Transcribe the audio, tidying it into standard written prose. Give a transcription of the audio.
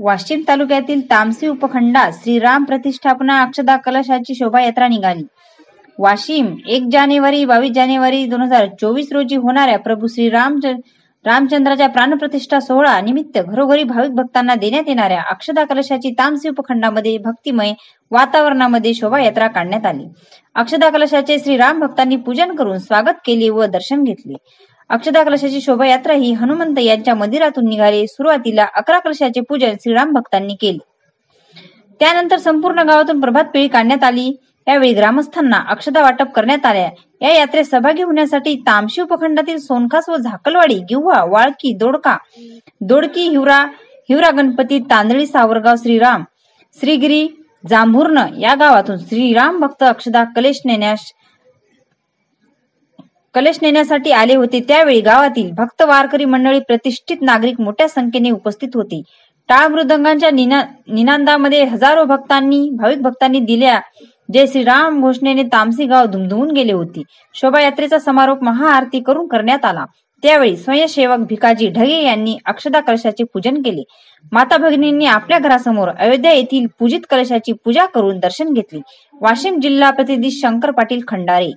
वाशिम तालुक्यातील तामसी उपखंडात श्रीराम प्रतिष्ठापना अक्षदा कलशाची शोभायात्रा निघाली. वाशिम 1 जानेवारी 22 जानेवारी 2024 रोजी होणाऱ्या प्रभू रामचंद्राच्या प्राणप्रतिष्ठा सोहळा निमित्त घरोघरी भाविक भक्तांना देण्यात येणाऱ्या अक्षदा कलशाची तामसी उपखंडामध्ये भक्तिमय वातावरणामध्ये शोभायात्रा काढण्यात आली. अक्षदा कलशाचे श्रीराम भक्तांनी पूजन करून स्वागत केले व दर्शन घेतले. अक्षदा कलशाची शोभायात्रा ही हनुमंत यांच्या मंदिरातून निघाली. सुरुवातीला 11 कलशाचे पूजन श्रीराम भक्तांनी केले. त्यानंतर संपूर्ण गावातून प्रभात फेरी काढण्यात आली. यावेळी ग्रामस्थांना अक्षदा वाटप करण्यात आल्या. या यात्रेत सहभागी होण्यासाठी तामशी उपखंडातील सोनखास व झाकलवाडी, गिव्हा, वाळकी, दोडकी, हिवरा गणपती, तांदळी, सावरगाव, श्रीराम, श्रीगिरी, जांभूर्ण या गावातून श्रीराम भक्त अक्षदा कलश नेण्यासाठी आले होते. त्यावेळी गावातील भक्त वारकरी मंडळी, प्रतिष्ठित नागरिक मोठ्या संख्येने उपस्थित होते. टाळ मृदंगांच्या निनादामध्ये हजारो भाविक भक्तांनी दिल्या जय श्रीराम घोषणेने तामसी गाव दुमदुमून गेले होते. शोभायात्रेचा समारोप महाआरती करून करण्यात आला. त्यावेळी स्वयंसेवक भिकाजी ढगे यांनी अक्षदा कलशाचे पूजन केले. माता भगिनींनी आपल्या घरासमोर अयोध्या येथील पूजित कलशाची पूजा करून दर्शन घेतले. वाशिम जिल्हा प्रतिनिधी शंकर पाटील खंडारे.